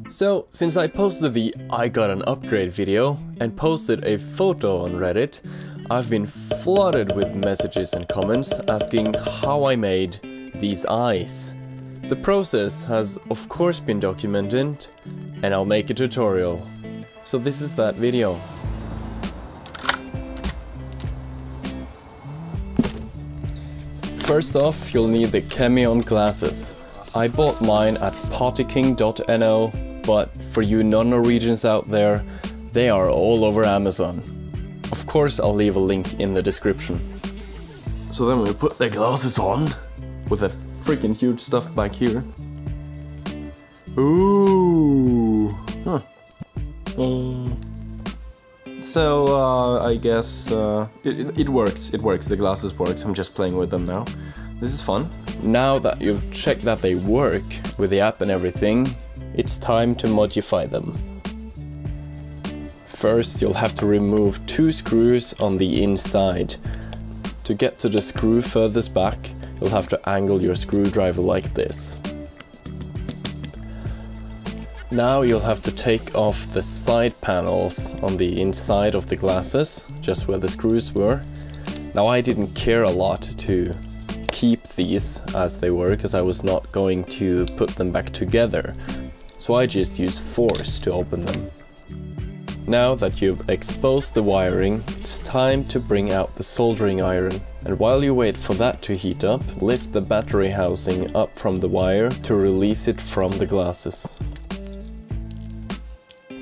So, since I posted the I got an upgrade video and posted a photo on Reddit, I've been flooded with messages and comments asking how I made these eyes. The process has of course been documented, and I'll make a tutorial. So this is that video. First off, you'll need the chemion-glasses. I bought mine at Partyking.no, but for you non-Norwegians out there, they are all over Amazon. Of course, I'll leave a link in the description. So then we put the glasses on, with the freaking huge stuff back here. Ooh! Huh. So, I guess it works, the glasses works, I'm just playing with them now. This is fun. Now that you've checked that they work with the app and everything, it's time to modify them. First, you'll have to remove 2 screws on the inside. To get to the screw furthest back, you'll have to angle your screwdriver like this. Now you'll have to take off the side panels on the inside of the glasses, just where the screws were. Now I didn't care a lot to keep these as they were, because I was not going to put them back together. So I just used force to open them. Now that you've exposed the wiring, it's time to bring out the soldering iron. And while you wait for that to heat up, lift the battery housing up from the wire to release it from the glasses.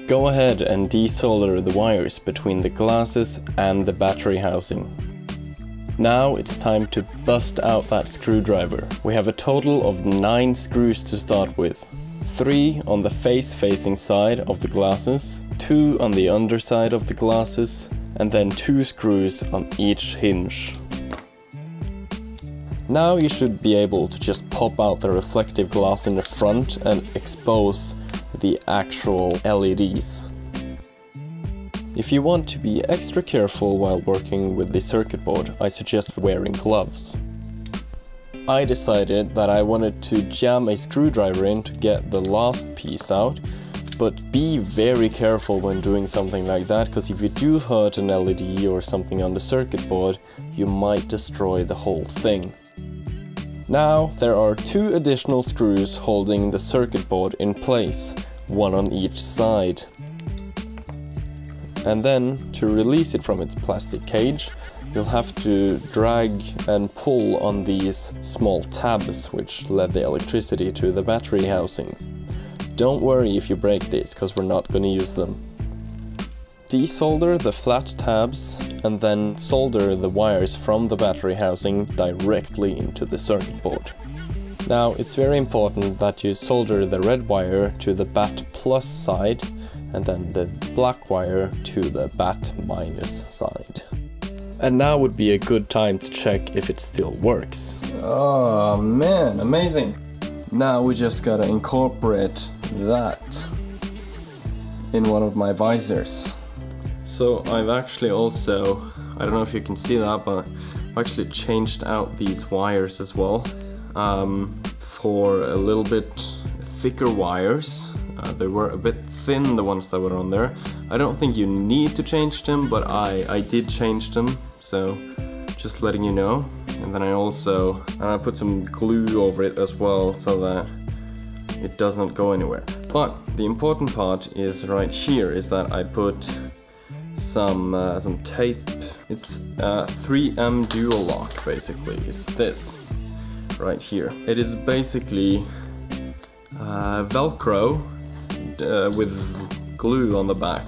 Go ahead and desolder the wires between the glasses and the battery housing. Now it's time to bust out that screwdriver. We have a total of 9 screws to start with. 3 on the face-facing side of the glasses, 2 on the underside of the glasses, and then 2 screws on each hinge. Now you should be able to just pop out the reflective glass in the front and expose the actual LEDs. If you want to be extra careful while working with the circuit board, I suggest wearing gloves. I decided that I wanted to jam a screwdriver in to get the last piece out, but be very careful when doing something like that, because if you do hurt an LED or something on the circuit board, you might destroy the whole thing. Now there are 2 additional screws holding the circuit board in place, 1 on each side. And then, to release it from its plastic cage, you'll have to drag and pull on these small tabs which lead the electricity to the battery housings. Don't worry if you break these, because we're not going to use them. Desolder the flat tabs and then solder the wires from the battery housing directly into the circuit board. Now it's very important that you solder the red wire to the BAT plus side and then the black wire to the BAT minus side. And now would be a good time to check if it still works. Oh man, amazing! Now we just gotta incorporate that in one of my visors. So I've actually also, I don't know if you can see that, but I've actually changed out these wires as well for a little bit thicker wires. They were a bit thin, the ones that were on there. I don't think you need to change them, but I did change them, so just letting you know. And then I also put some glue over it as well, so that it does not go anywhere. But the important part is right here, is that I put some tape. It's 3M Dual Lock, basically. It's this right here. It is basically Velcro with glue on the back.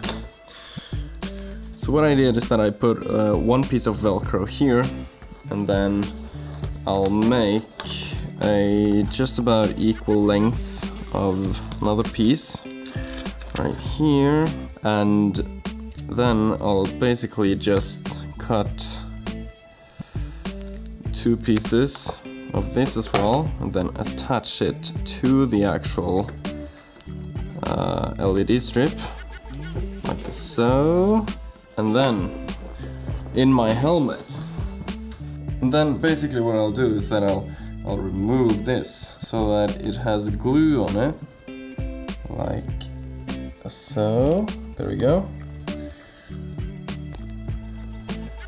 So what I did is that I put 1 piece of Velcro here, and then I'll make a just about equal length of another piece right here, and then I'll basically just cut 2 pieces of this as well, and then attach it to the actual LED strip, like so, and then in my helmet. And then basically what I'll do is that I'll remove this so that it has glue on it, like so. There we go.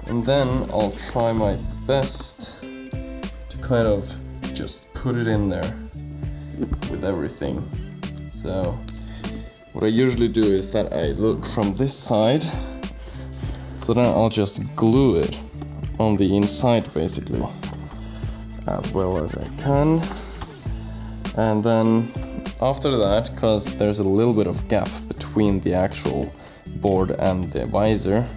And then I'll try my best to kind of just put it in there with everything. So what I usually do is that I look from this side, so then I'll just glue it on the inside basically as well as I can. And then after that, because there's a little bit of gap between the actual board and the visor,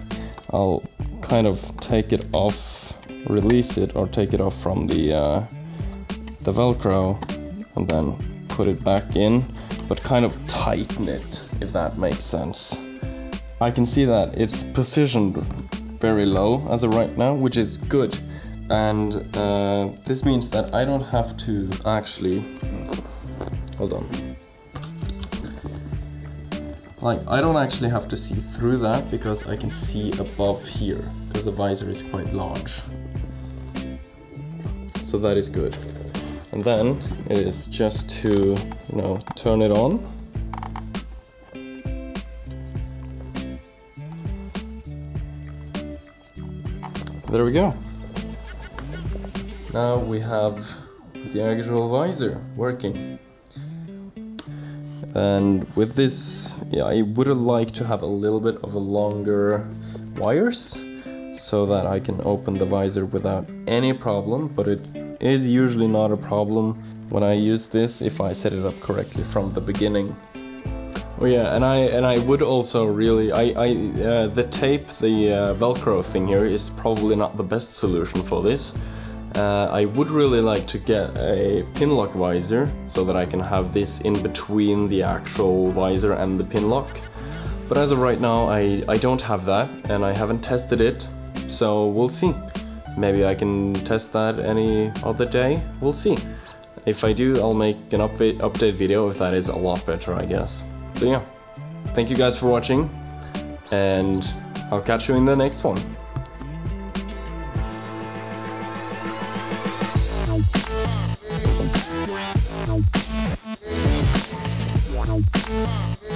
I'll kind of take it off, release it, or take it off from the Velcro and then put it back in, but kind of tighten it, if that makes sense. I can see that it's positioned very low as of right now, which is good. And this means that I don't have to actually, hold on. Like, I don't actually have to see through that because I can see above here, because the visor is quite large. So that is good. And then it is just to, you know, turn it on. There we go. Now we have the actual visor working. And with this, yeah, I would like to have a little bit of a longer wires so that I can open the visor without any problem, but it is usually not a problem when I use this if I set it up correctly from the beginning. Oh yeah, and I would also really, the tape, the Velcro thing here is probably not the best solution for this. I would really like to get a pin lock visor so that I can have this in between the actual visor and the pin lock. But as of right now, I don't have that and I haven't tested it, so we'll see. Maybe I can test that any other day, we'll see. If I do, I'll make an update video if that is a lot better, I guess. So yeah, thank you guys for watching and I'll catch you in the next one. Wow.